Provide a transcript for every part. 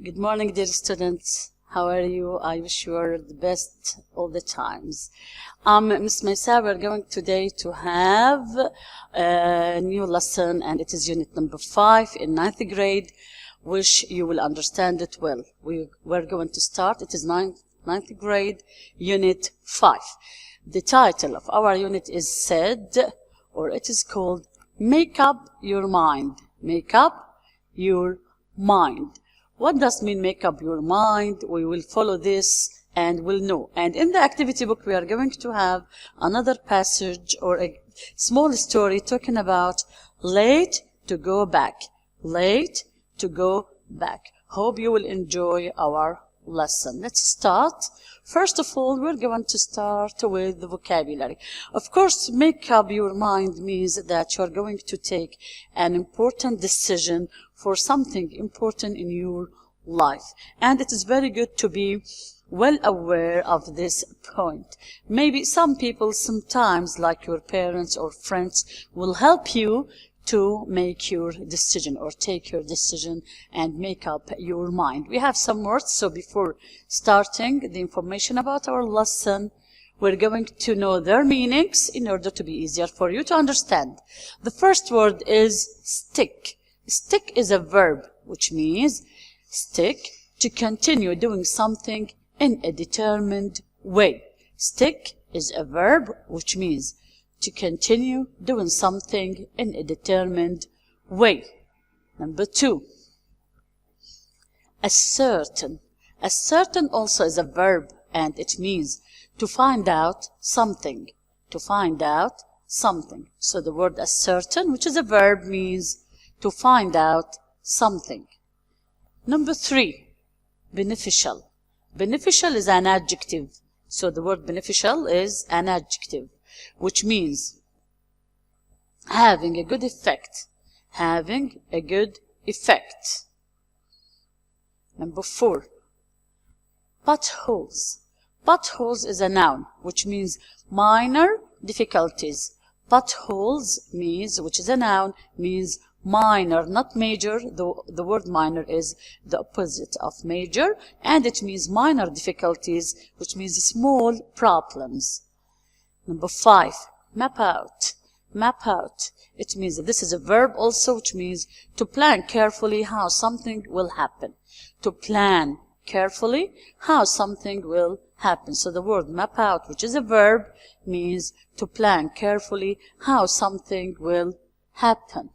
Good morning, dear students. How are you? I wish you are the best all the times. Miss Meisaء. We're going today to have a new lesson, and it is unit number 5 in 9th grade, which you will understand it well. We're going to start. It is 9th grade, unit 5. The title of our unit is said, or it is called, Make Up Your Mind. Make up your mind. What does mean make up your mind? We will follow this and we'll know. And in the activity book, we are going to have another passage or a small story talking about late to go back. Late to go back. Hope you will enjoy our lesson. Let's start. First of all, we're going to start with the vocabulary. Of course, make up your mind means that you're going to take an important decision for something important in your life. And it is very good to be well aware of this point. Maybe some people sometimes, like your parents or friends, will help you to make your decision or take your decision and make up your mind. We have some words, so before starting the information about our lesson, we're going to know their meanings in order to be easier for you to understand. The first word is stick. Stick is a verb, which means stick to continue doing something in a determined way. Stick is a verb, which means to continue doing something in a determined way. Number 2, ascertain. Ascertain also is a verb, and it means to find out something. To find out something. So the word ascertain, which is a verb, means to find out something. Number 3, beneficial. Beneficial is an adjective. So the word beneficial is an adjective, which means having a good effect. Having a good effect. Number 4, potholes. Potholes is a noun, which means minor difficulties. Potholes means, which is a noun, means minor, not major. The word minor is the opposite of major, and it means minor difficulties, which means small problems. Number 5, map out. Map out. It means that this is a verb also, which means to plan carefully how something will happen. To plan carefully how something will happen. So the word map out, which is a verb, means to plan carefully how something will happen.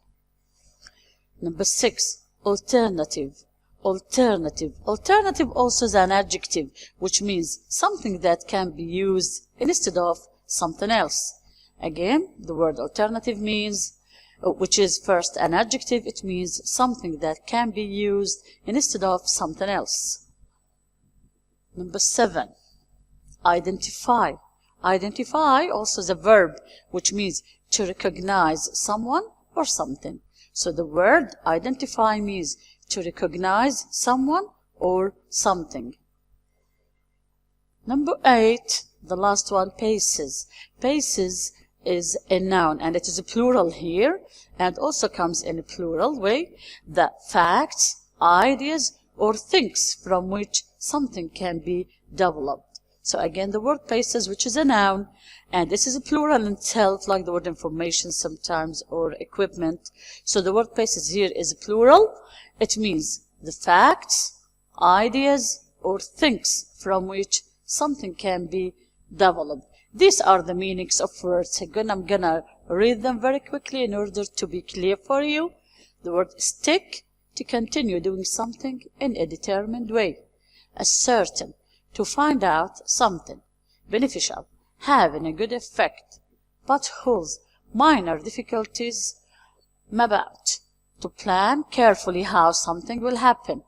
Number 6, alternative. Alternative. Alternative also is an adjective, which means something that can be used instead of something else. Again, the word alternative means, which is first an adjective, it means something that can be used instead of something else. Number 7, identify. Identify also is a verb, which means to recognize someone or something. So the word identify means to recognize someone or something. Number 8, the last one, paces. Paces is a noun, and it is a plural here, and also comes in a plural way. The facts, ideas, or things from which something can be developed. So again, the word paces, which is a noun, and this is a plural in itself, like the word information sometimes, or equipment. So the word paces here is a plural. It means the facts, ideas, or things from which something can be developed. These are the meanings of words. Again, I'm gonna read them very quickly in order to be clear for you. The word stick, to continue doing something in a determined way. Ascertain, to find out something. Beneficial, having a good effect. Potholes, minor difficulties. Map out, to plan carefully how something will happen.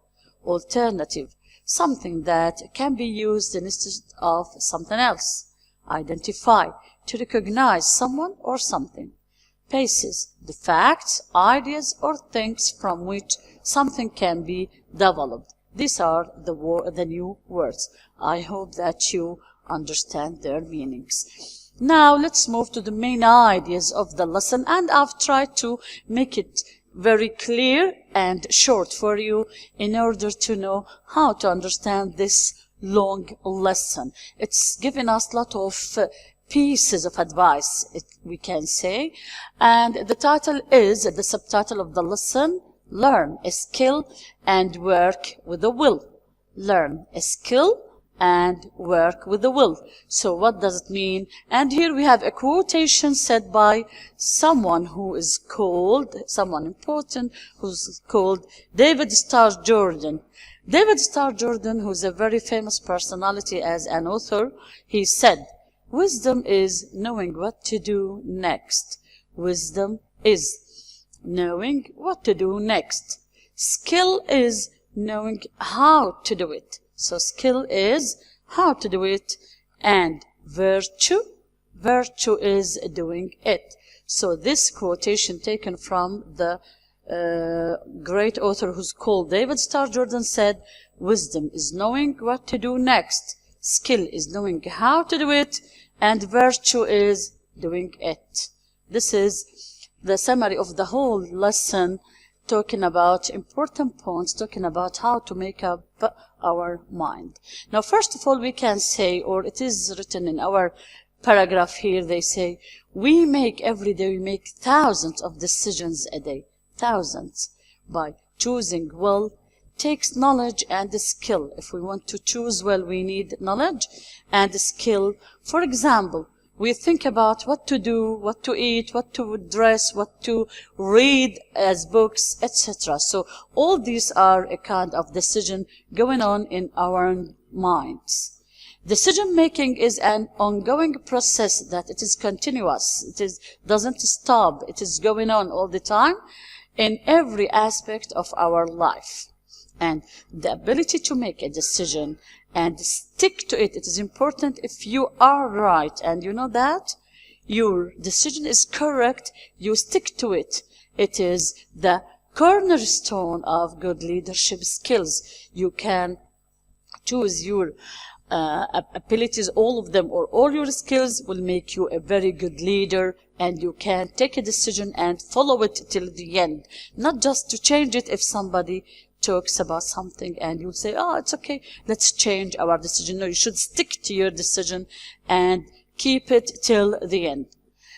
Alternative, something that can be used instead of something else. Identify, to recognize someone or something. Paces, the facts, ideas, or things from which something can be developed. These are the new words. I hope that you understand their meanings. Now let's move to the main ideas of the lesson, and I've tried to make it very clear and short for you in order to know how to understand this long lesson. It's given us a lot of pieces of advice, we can say. And the title is, the subtitle of the lesson, Learn a Skill and Work with a Will. Learn a skill and work with the will. So what does it mean? And here we have a quotation said by someone who is called, someone important, who's called David Starr Jordan. David Starr Jordan, who's a very famous personality as an author, he said, wisdom is knowing what to do next. Wisdom is knowing what to do next. Skill is knowing how to do it. So skill is how to do it, and virtue is doing it. So this quotation taken from the great author who's called David Starr Jordan said, wisdom is knowing what to do next, skill is knowing how to do it, and virtue is doing it. This is the summary of the whole lesson, talking about important points, talking about how to make up our mind. Now, first of all, we can say, or it is written in our paragraph here, they say, we make every day, we make thousands of decisions a day. Thousands. By choosing well takes knowledge and skill. If we want to choose well, we need knowledge and skill. For example, we think about what to do, what to eat, what to dress, what to read as books, etc. So all these are a kind of decision going on in our minds. Decision making is an ongoing process that it is continuous. It doesn't stop. It is going on all the time in every aspect of our life. And the ability to make a decision and stick to it, it is important. If you are right and you know that your decision is correct, you stick to it. It is the cornerstone of good leadership skills. You can choose your abilities, all of them, or all your skills will make you a very good leader, and you can take a decision and follow it till the end. Not just to change it if somebody talks about something and you say, oh, it's okay, let's change our decision. No, you should stick to your decision and keep it till the end.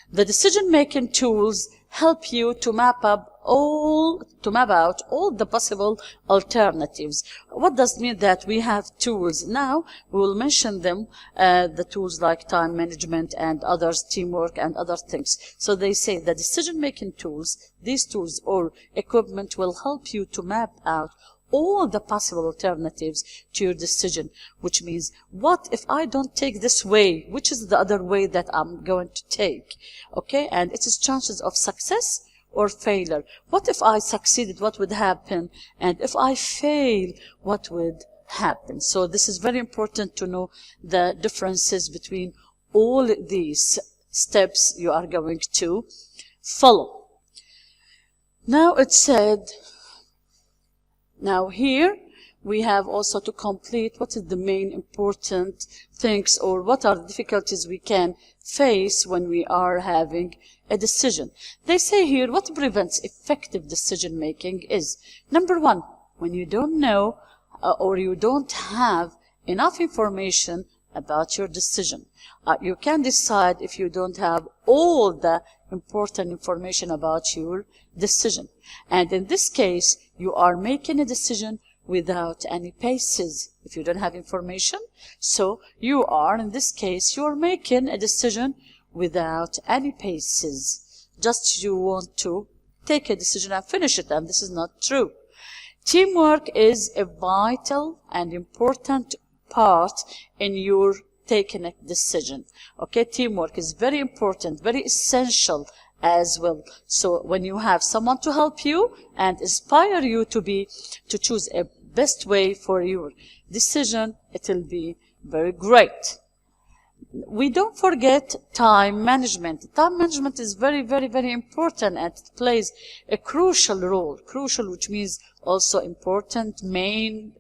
The decision-making tools help you to map out all the possible alternatives. What does it mean that we have tools? Now we will mention them, the tools like time management and others, teamwork and other things. So they say the decision-making tools, these tools or equipment will help you to map out all the possible alternatives to your decision, which means, what if I don't take this way? Which is the other way that I'm going to take? Okay, and it is chances of success or failure. What if I succeeded? What would happen? And if I fail, what would happen? So this is very important to know the differences between all these steps you are going to follow. Now it said, now here we have also to complete what is the main important things, or what are the difficulties we can face when we are having a decision. They say here what prevents effective decision making is, number one, when you don't know or you don't have enough information about your decision. You can decide if you don't have all the important information about your decision. And in this case, you are making a decision without any basis if you don't have information. So you are, in this case, you are making a decision without any basis. Just you want to take a decision and finish it, and this is not true. Teamwork is a vital and important part in your taking a decision. Okay, teamwork is very important, very essential as well. So when you have someone to help you and inspire you to choose a best way for your decision, it will be very great. We don't forget time management. Time management is very, very, very important, and it plays a crucial role. Crucial, which means also important, main,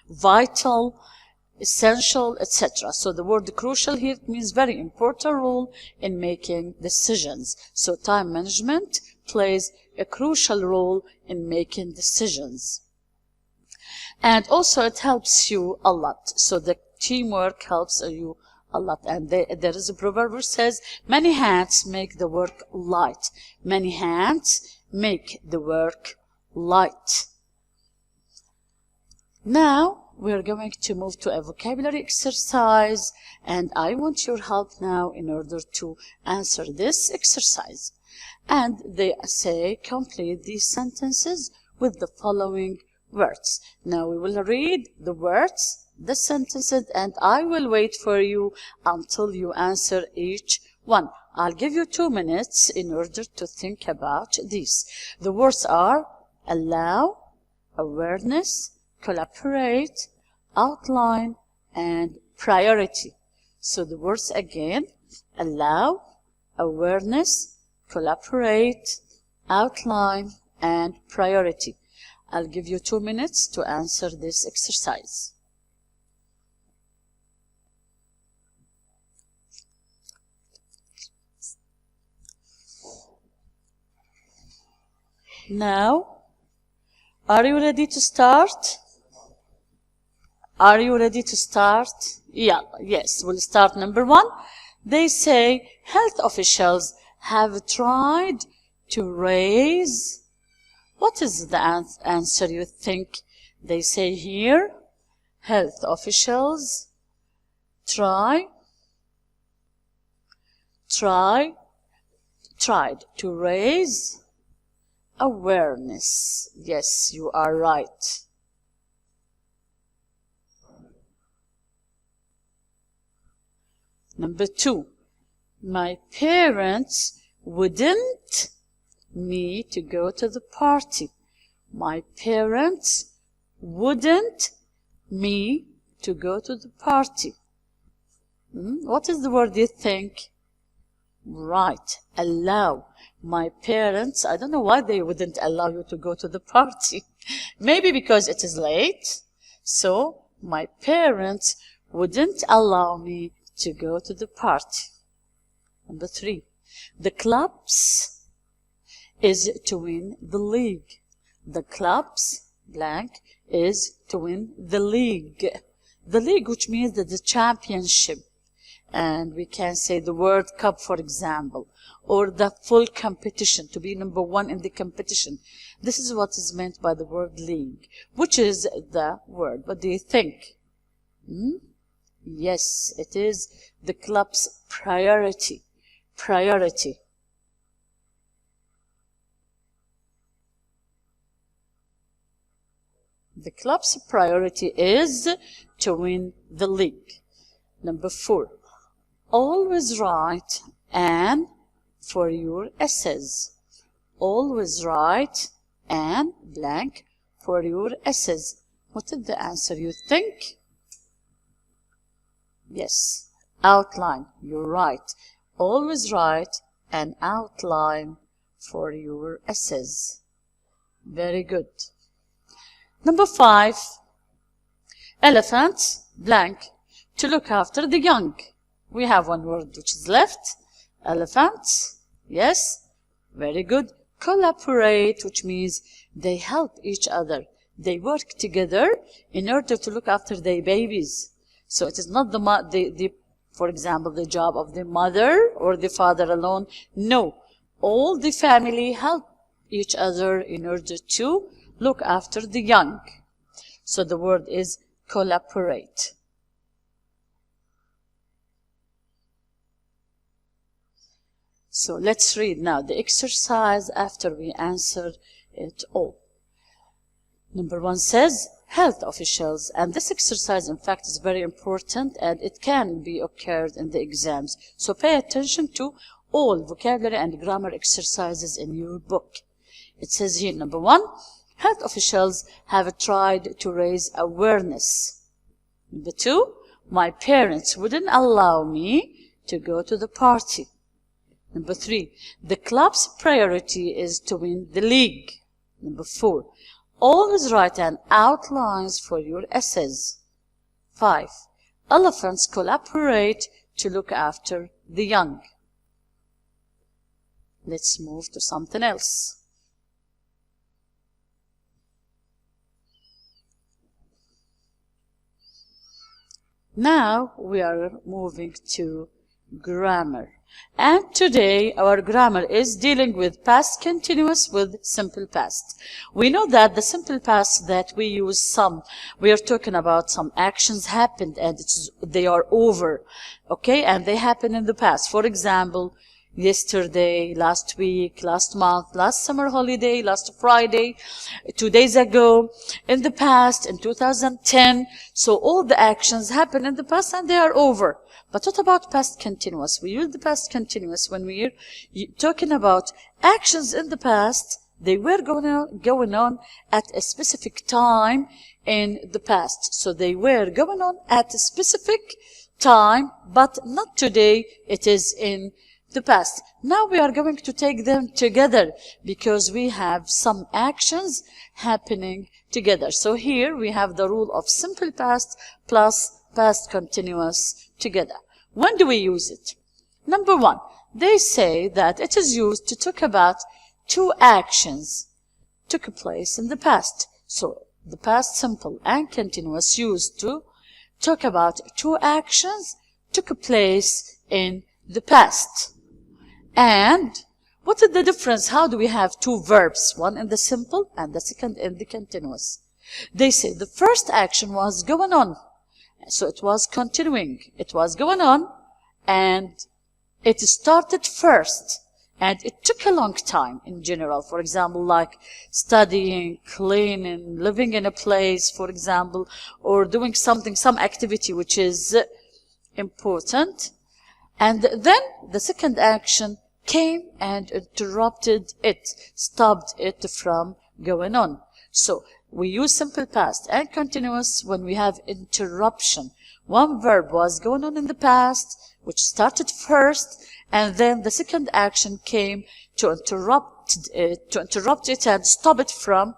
vital essential, etc. So the word crucial here means very important role in making decisions. So time management plays a crucial role in making decisions. And also it helps you a lot. So the teamwork helps you a lot. And there is a proverb which says, many hands make the work light. Many hands make the work light. Now we're going to move to a vocabulary exercise, and I want your help now in order to answer this exercise. And they say, complete these sentences with the following words. Now we will read the words, the sentences, and I will wait for you until you answer each one. I'll give you 2 minutes in order to think about these. The words are allow, awareness, collaborate, outline, and priority. So the words again: allow, awareness, collaborate, outline, and priority. I'll give you 2 minutes to answer this exercise. Now, are you ready to start? Are you ready to start? Yeah, yes, we'll start. Number 1. They say health officials have tried to raise. What is the answer you think they say here? Health officials tried to raise awareness. Yes, you are right. Number 2, my parents wouldn't me to go to the party. My parents wouldn't me to go to the party. What is the word you think? Right, allow. My parents, I don't know why they wouldn't allow you to go to the party. Maybe because it is late. So, my parents wouldn't allow me to go to the party. Number 3, the clubs is to win the league. The clubs blank is to win the league. The league, which means that the championship. And we can say the World Cup, for example, or the full competition, to be number 1 in the competition. This is what is meant by the word league. Which is the word? What do you think? Yes, it is the club's priority. Priority. The club's priority is to win the league. Number 4, always write an for your essays. Always write an blank for your essays. What is the answer you think? Yes, outline. You're right. Always write an outline for your essays. Very good. Number 5, elephant blank to look after the young. We have one word which is left. Elephant. Yes, very good. Collaborate, which means they help each other. They work together in order to look after their babies. So it is not for example, the job of the mother or the father alone. No, all the family help each other in order to look after the young. So the word is collaborate. So let's read now the exercise after we answer it all. Number 1 says health officials, and this exercise in fact is very important and it can be occurred in the exams. So pay attention to all vocabulary and grammar exercises in your book. It says here, number 1, health officials have tried to raise awareness. Number 2, my parents wouldn't allow me to go to the party. Number 3, the club's priority is to win the league. Number 4, always write an outlines for your essays. 5, Elephants collaborate to look after the young. Let's move to something else. Now we are moving to grammar. And today our grammar is dealing with past continuous with simple past. We know that the simple past that we use we are talking about some actions happened and they are over, okay, and they happen in the past. For example, yesterday, last week, last month, last summer holiday, last Friday, 2 days ago, in the past, in 2010. So all the actions happen in the past and they are over. But what about past continuous? We use the past continuous when we are talking about actions in the past. They were going on at a specific time in the past. So they were going on at a specific time, but not today. It is in the past. Now we are going to take them together because we have some actions happening together. So here we have the rule of simple past plus past continuous together. When do we use it? Number one, they say that it is used to talk about two actions took place in the past. So the past simple and continuous used to talk about two actions took place in the past. And what is the difference? How do we have two verbs, one in the simple and the second in the continuous? They say the first action was going on. So it was continuing. It was going on and it started first and it took a long time in general. For example, like studying, cleaning, living in a place, for example, or doing something, some activity which is important. And then the second action came and interrupted it, stopped it from going on. So we use simple past and continuous when we have interruption. One verb was going on in the past, which started first, and then the second action came to interrupt it and stop it from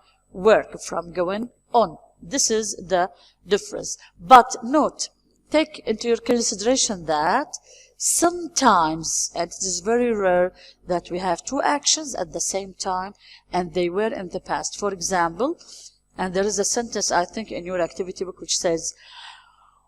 from going on. This is the difference. But note, take into your consideration that sometimes, and it is very rare, that we have two actions at the same time and they were in the past. For example, and there is a sentence, I think, in your activity book which says,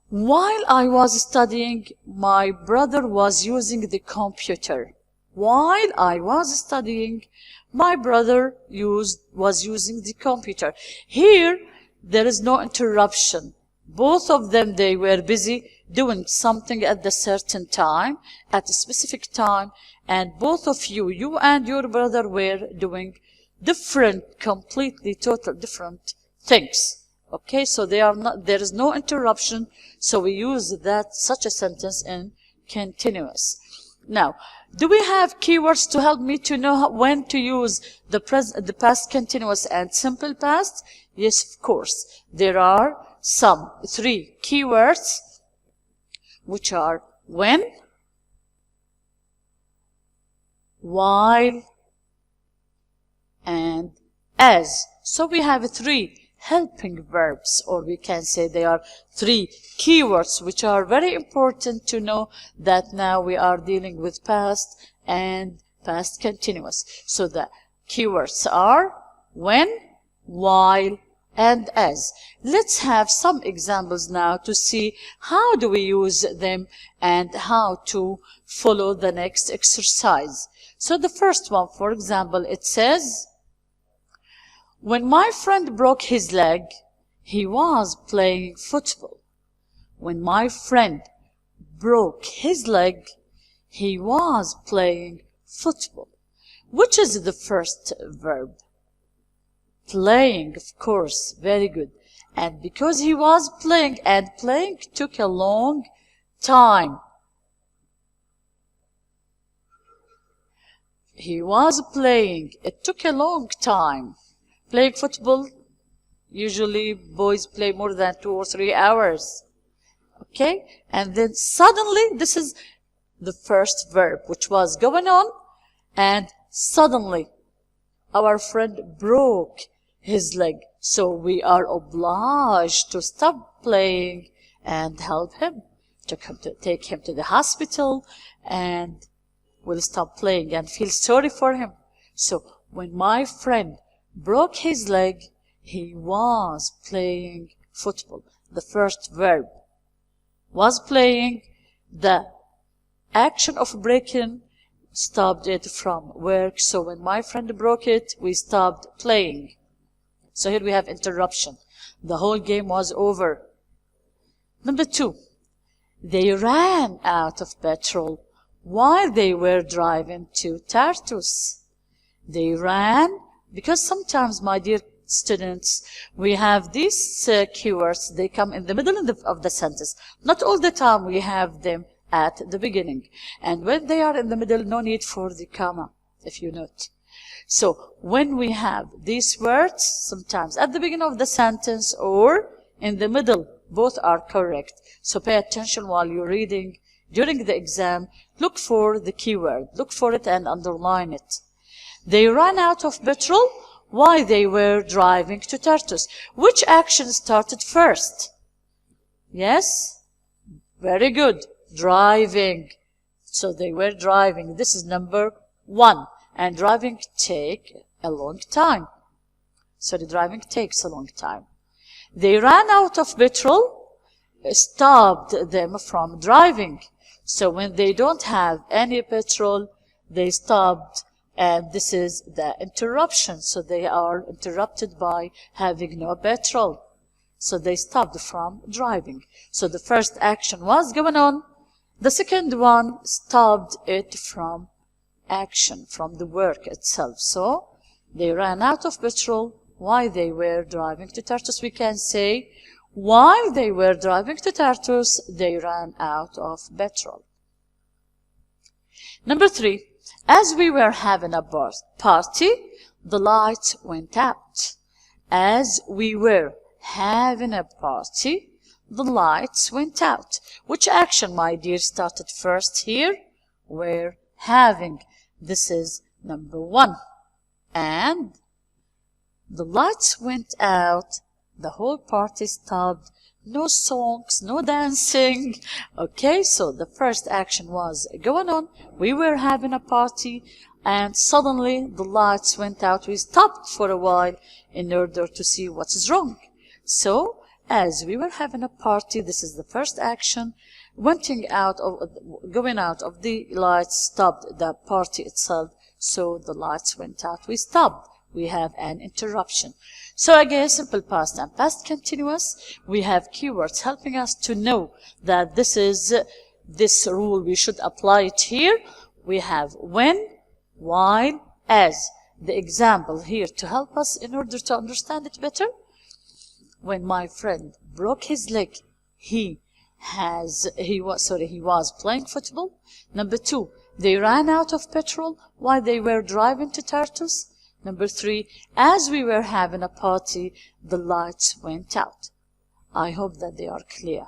while I was studying, my brother was using the computer. While I was studying, my brother was using the computer. Here, there is no interruption. Both of them, they were busy doing something at a certain time, at a specific time, and both of you and your brother were doing different, completely, total different things. Okay, so there is no interruption, so we use such a sentence in continuous. Now, do we have keywords to help me to know when to use the past continuous and simple past? Yes, of course. There are three keywords, which are when, while, and as. So we have three helping verbs, or we can say they are three keywords, which are very important to know that now we are dealing with past and past continuous. So the keywords are when, while, and as. Let's have some examples now to see how do we use them and how to follow the next exercise. So the first one, for example, it says, when my friend broke his leg, he was playing football. When my friend broke his leg, he was playing football. Which is the first verb? Playing, of course. Very good. And because he was playing, and playing took a long time. He was playing. It took a long time. Playing football, usually boys play more than 2 or 3 hours. Okay? And then suddenly, this is the first verb, which was going on, and suddenly our friend broke his leg. So we are obliged to stop playing and help him. take him to the hospital, and will stop playing and feel sorry for him. So when my friend broke his leg, he was playing football. The first verb was playing. The action of breaking stopped it from work. So when my friend broke it, we stopped playing. So here we have interruption. The whole game was over. Number 2, they ran out of petrol while they were driving to Tartus. They ran, because sometimes, my dear students, we have these keywords, they come in the middle of the sentence. Not all the time we have them at the beginning. And when they are in the middle, no need for the comma, if you note. So when we have these words, sometimes at the beginning of the sentence or in the middle, both are correct. So pay attention while you're reading. During the exam, look for the keyword. Look for it and underline it. They ran out of petrol while they were driving to Tartus. Which action started first? Yes? Very good. Driving. So they were driving. This is number 1. And driving take a long time. So the driving takes a long time. They ran out of petrol, stopped them from driving. So when they don't have any petrol, they stopped, and this is the interruption. So they are interrupted by having no petrol. So they stopped from driving. So the first action was going on. The second one stopped it from action, from the work itself. So they ran out of petrol while they were driving to Tartus. We can say, while they were driving to Tartus, they ran out of petrol. Number 3, as we were having a party, the lights went out. As we were having a party, the lights went out. Which action, my dear, started first here? We're having. This is number 1. And the lights went out. The whole party stopped. No songs, no dancing. Okay, so the first action was going on. We were having a party, and suddenly the lights went out. We stopped for a while in order to see what is wrong. So, as we were having a party, this is the first action. Going out of the lights stopped the party itself. So the lights went out. We stopped. We have an interruption. So again, simple past and past continuous. We have keywords helping us to know that this rule, we should apply it here. We have when, while, as. The example here to help us in order to understand it better. When my friend broke his leg, he was playing football. Number 2, they ran out of petrol while they were driving to Tartus. Number 3, as we were having a party, the lights went out. I hope that they are clear.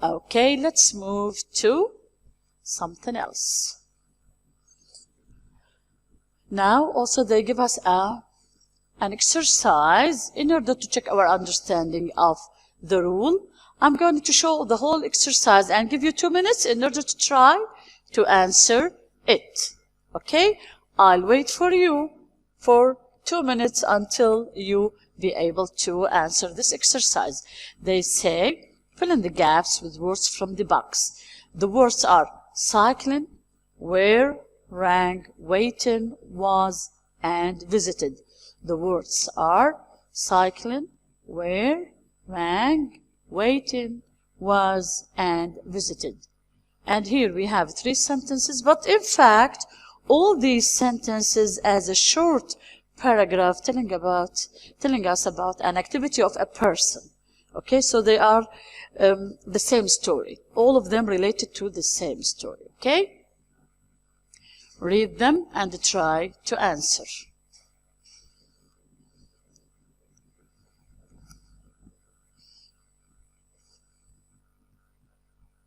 Okay, let's move to something else. Now, also they give us an exercise in order to check our understanding of the rule. I'm going to show the whole exercise and give you 2 minutes in order to try to answer it. Okay? I'll wait for you for 2 minutes until you be able to answer this exercise. They say, fill in the gaps with words from the box. The words are cycling, where, rang, waiting, was, and visited. The words are cycling, where, rang, waiting, was, and visited. And here we have 3 sentences, but in fact, all these sentences as a short paragraph telling us about an activity of a person. Okay, so they are the same story. All of them related to the same story. Okay? Read them and try to answer.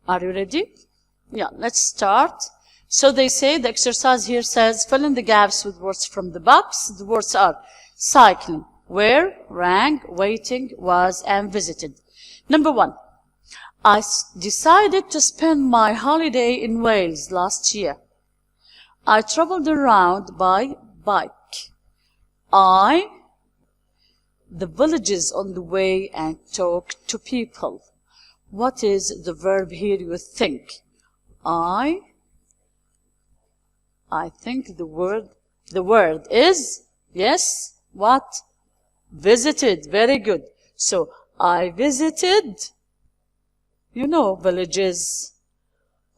Are you ready? Yeah, let's start. So they say, the exercise here says, fill in the gaps with words from the box. The words are cycling, where, rang, waiting, was, and visited. Number 1. I decided to spend my holiday in Wales last year. I traveled around by bike. The villages on the way and talked to people. What is the verb here, you think? I think the word is, yes, what? Visited. Very good. So, I visited, villages.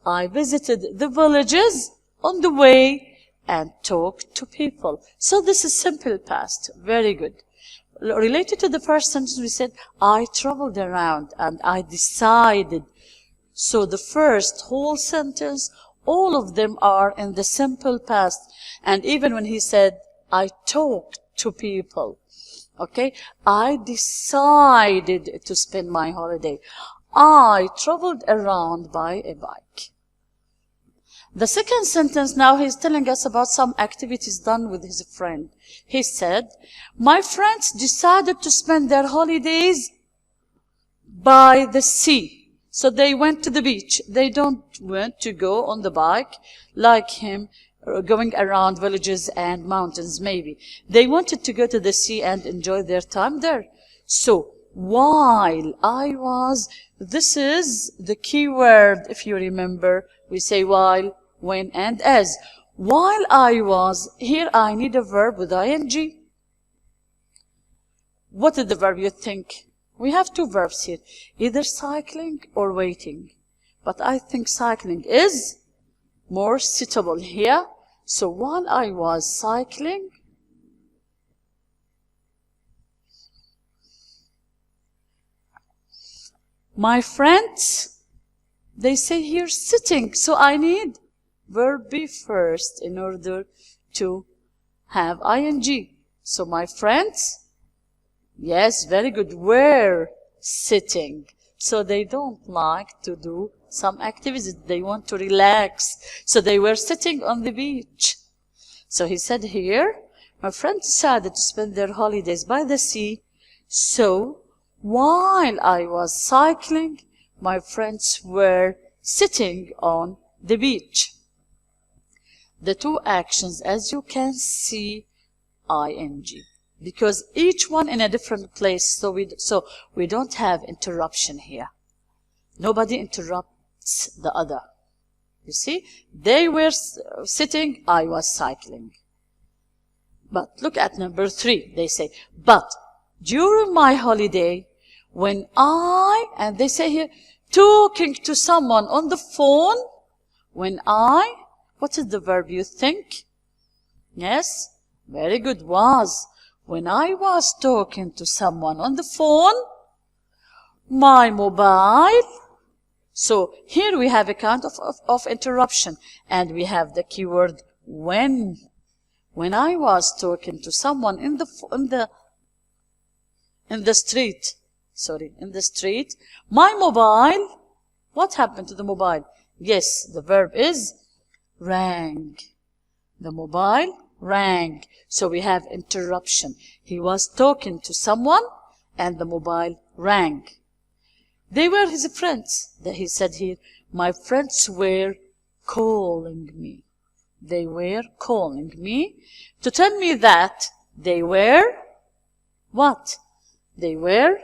I visited the villages on the way and talked to people. So, this is simple past. Very good. Related to the first sentence, we said, I traveled around and I decided. So the first whole sentence, all of them are in the simple past. And even when he said, I talked to people, okay, I decided to spend my holiday. I traveled around by a bike. The second sentence now, he's telling us about some activities done with his friend. He said, my friends decided to spend their holidays by the sea. So they went to the beach. They don't want to go on the bike like him, going around villages and mountains maybe. They wanted to go to the sea and enjoy their time there. So while I was, this is the key word, if you remember. We say while, when, and as. While I was, here I need a verb with ing. What is the verb you think? We have two verbs here, either cycling or waiting. But I think cycling is more suitable here. So while I was cycling, my friends, they say here sitting. So I need verb be first in order to have ing. So my friends, yes, very good, were sitting. So they don't like to do some activities. They want to relax. So they were sitting on the beach. So he said here, my friends decided to spend their holidays by the sea. So while I was cycling, my friends were sitting on the beach. The two actions, as you can see, ing. Because each one in a different place, so we don't have interruption here. Nobody interrupts the other. You see? They were sitting, I was cycling. But look at number 3. They say, but during my holiday, when and they say here, talking to someone on the phone, what is the verb you think? Yes? Very good, was. When I was talking to someone on the phone, my mobile. So here we have a kind of interruption. And we have the keyword when. When I was talking to someone in the street, my mobile, what happened to the mobile? Yes, the verb is rang. The mobile rang. So we have interruption. He was talking to someone and the mobile rang. They were his friends. He said here, my friends were calling me. They were calling me to tell me that they were, what? They were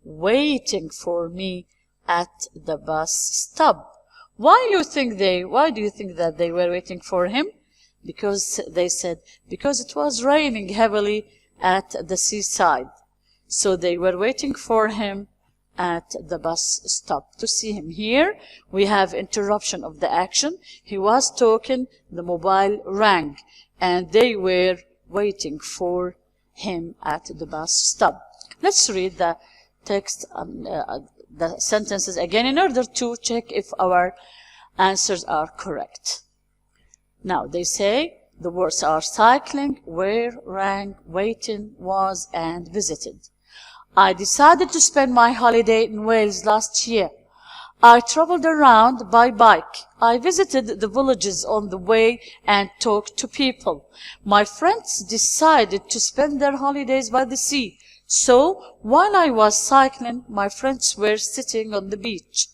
waiting for me at the bus stop. Why do you think that they were waiting for him? Because they said, because it was raining heavily at the seaside. So they were waiting for him at the bus stop to see him. Here we have interruption of the action. He was talking, the mobile rang, and they were waiting for him at the bus stop. Let's read the text, the sentences again in order to check if our answers are correct. Now they say the words are cycling, were, rang, waiting, was, and visited. I decided to spend my holiday in Wales last year. I traveled around by bike. I visited the villages on the way and talked to people. My friends decided to spend their holidays by the sea. So, while I was cycling, my friends were sitting on the beach.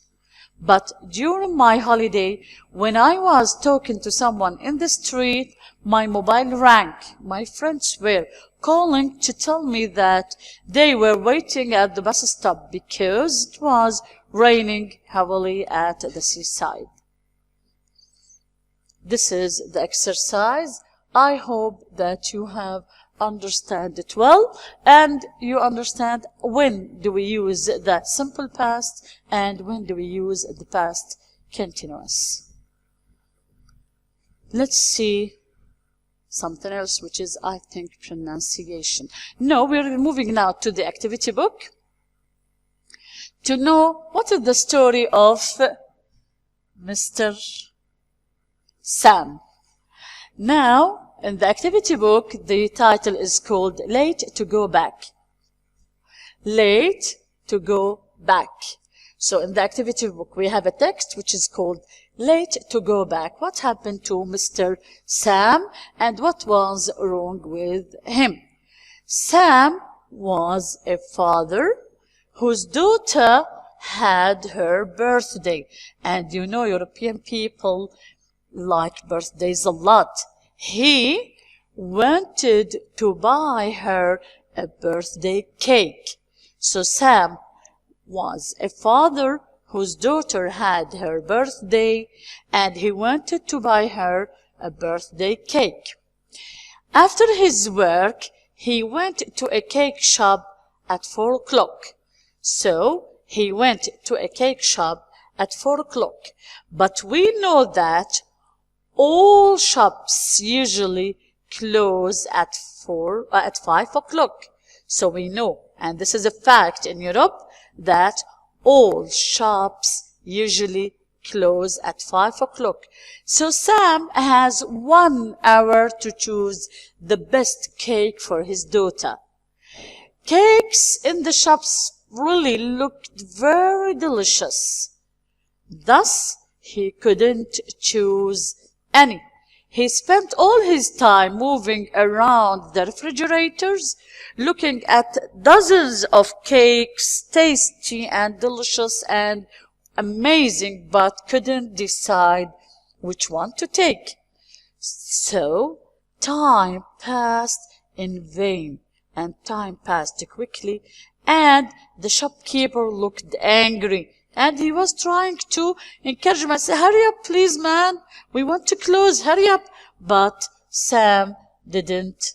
But during my holiday, when I was talking to someone in the street, my mobile rang. My friends were calling to tell me that they were waiting at the bus stop because it was raining heavily at the seaside. This is the exercise. I hope that you have understand it well and you understand when do we use the simple past and when do we use the past continuous. Let's see something else, which is, I think, pronunciation. No, we're moving now to the activity book to know what is the story of Mr. Sam. Now, in the activity book, the title is called Late to Go Back. Late to Go Back. So in the activity book, we have a text which is called Late to Go Back. What happened to Mr. Sam and what was wrong with him? Sam was a father whose daughter had her birthday. And you know, European people like birthdays a lot. He wanted to buy her a birthday cake. So Sam was a father whose daughter had her birthday and he wanted to buy her a birthday cake. After his work, he went to a cake shop at 4 o'clock. So he went to a cake shop at 4 o'clock. But we know that all shops usually close at 5 o'clock. So we know, and this is a fact in Europe, that all shops usually close at 5 o'clock. So Sam has 1 hour to choose the best cake for his daughter. Cakes in the shops really looked very delicious. Thus, he couldn't choose any. He spent all his time moving around the refrigerators, looking at dozens of cakes, tasty and delicious and amazing, but couldn't decide which one to take. So, time passed in vain, and time passed quickly, and the shopkeeper looked angry. And he was trying to encourage him and say, hurry up, please, man. We want to close. Hurry up. But Sam didn't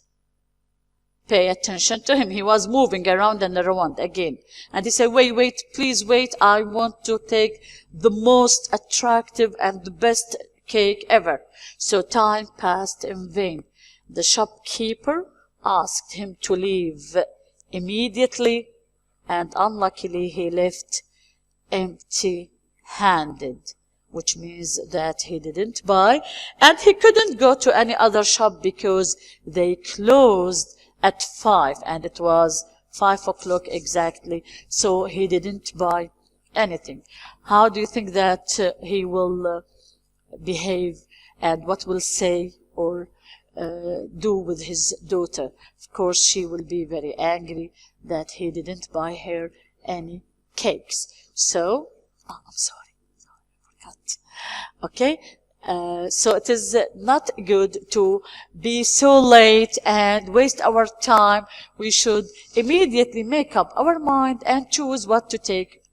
pay attention to him. He was moving around and around again. And he said, wait, please wait. I want to take the most attractive and the best cake ever. So time passed in vain. The shopkeeper asked him to leave immediately. And unluckily, he left empty-handed, which means that he didn't buy, and he couldn't go to any other shop because they closed at 5, and it was 5 o'clock exactly, so he didn't buy anything. How do you think that he will behave, and what will say or do with his daughter? Of course, she will be very angry that he didn't buy her any cakes. So, I'm sorry, I forgot. Okay, so it is not good to be so late and waste our time. We should immediately make up our mind and choose what to take.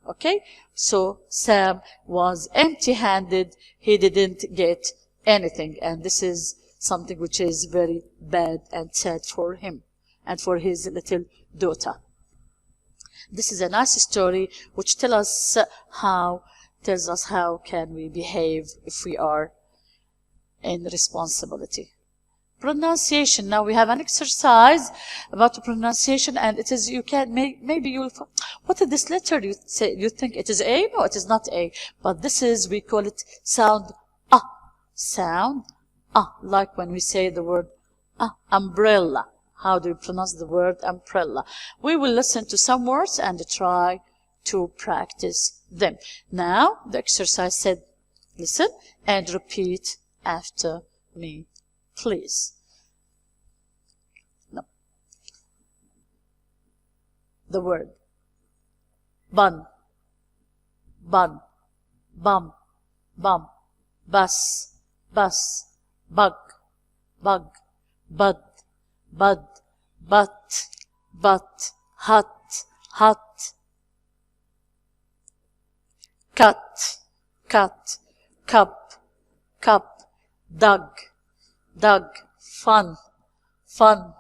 Okay, so Sam was empty-handed. He didn't get anything, and this is something which is very bad and sad for him and for his little daughter. This is a nice story which tells us how can we behave if we are in responsibility. Pronunciation. Now we have an exercise about pronunciation, and it is, you can maybe you'll, what is this letter? You say, you think it is A? No, it is not A, but this is, we call it sound like when we say the word umbrella. How do you pronounce the word umbrella? We will listen to some words and try to practice them. Now, the exercise said, listen and repeat after me, please. No. The word bun, bun, bum, bum, bus, bus, bug, bug, bud, bud, butt, butt, hut, hut, cut, cut, cup, cup, dug, dug, fun, fun,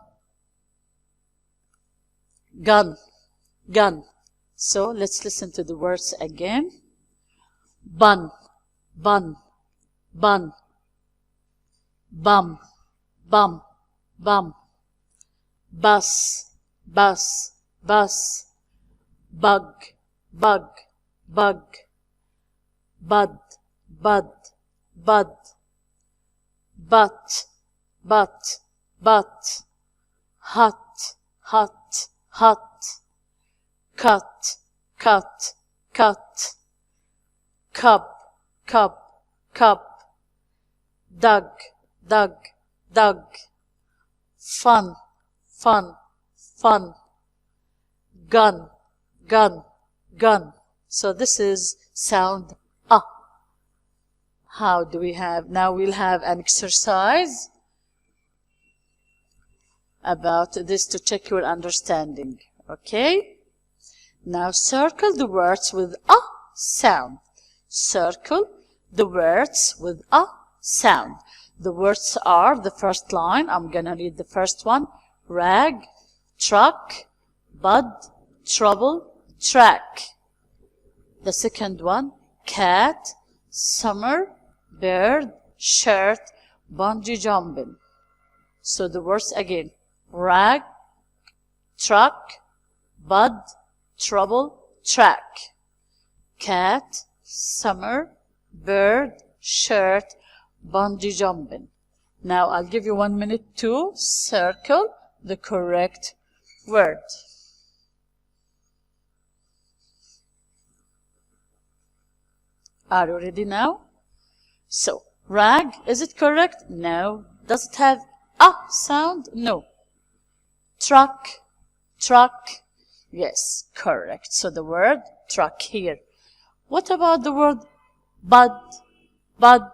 gun, gun. So let's listen to the words again. Bun, bun, bun, bum, bum, bum, bus, bus, bus, bug, bug, bug, bud, bud, bud, butt, butt, butt, hut, hut, hut, cut, cut, cut, cup, cup, cup, dug, dug, dug, fun, fun, fun, gun, gun, gun. So this is sound ah. How do we have? Now we'll have an exercise about this to check your understanding. Okay? Now circle the words with a sound. Circle the words with a sound. The words are, the first line, I'm gonna read the first one. Rag, truck, bud, trouble, track. The second one, cat, summer, bird, shirt, bungee jumping. So the words again, rag, truck, bud, trouble, track. Cat, summer, bird, shirt, bungee jumping. Now I'll give you 1 minute to circle the correct word. Are you ready now? So, rag, is it correct? No. Does it have a sound? No. Truck, truck. Yes, correct. So the word truck here. What about the word bud? Bud.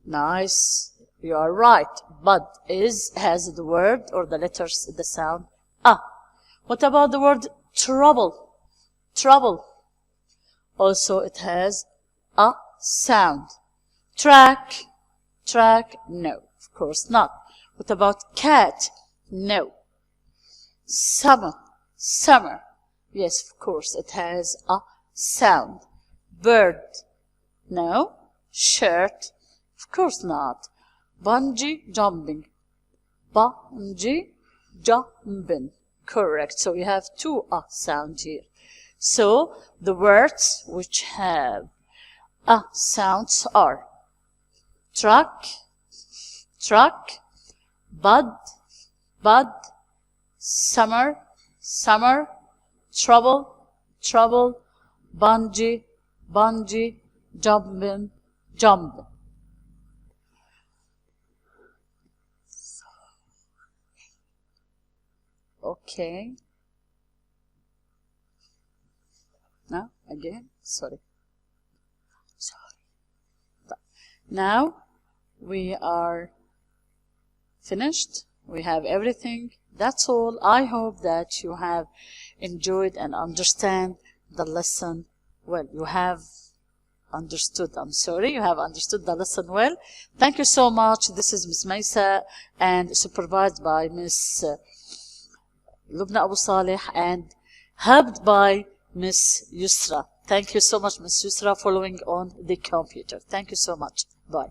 Nice. You are right. Bud has the word or the letters, the sound a. What about the word trouble? Trouble. Also it has a sound. Track. Track. No, of course not. What about cat? No. Summer. Summer. Yes, of course it has a sound. Bird. No. Shirt. Of course not. Bungee jumping. Bungee jumping. Correct. So we have two a sound here. So the words which have a sounds are truck, truck, bud, bud, summer, summer, trouble, trouble, bungee, bungee, jumping, jumping. Okay. Now, again, sorry. Now, we are finished. We have everything. That's all. I hope that you have enjoyed and understand the lesson well. You have understood. I'm sorry. You have understood the lesson well. Thank you so much. This is Miss Meisaء and supervised by Miss Lubna Abu Saleh and helped by Miss Yusra. Thank you so much, Miss Yusra, following on the computer. Thank you so much. Bye.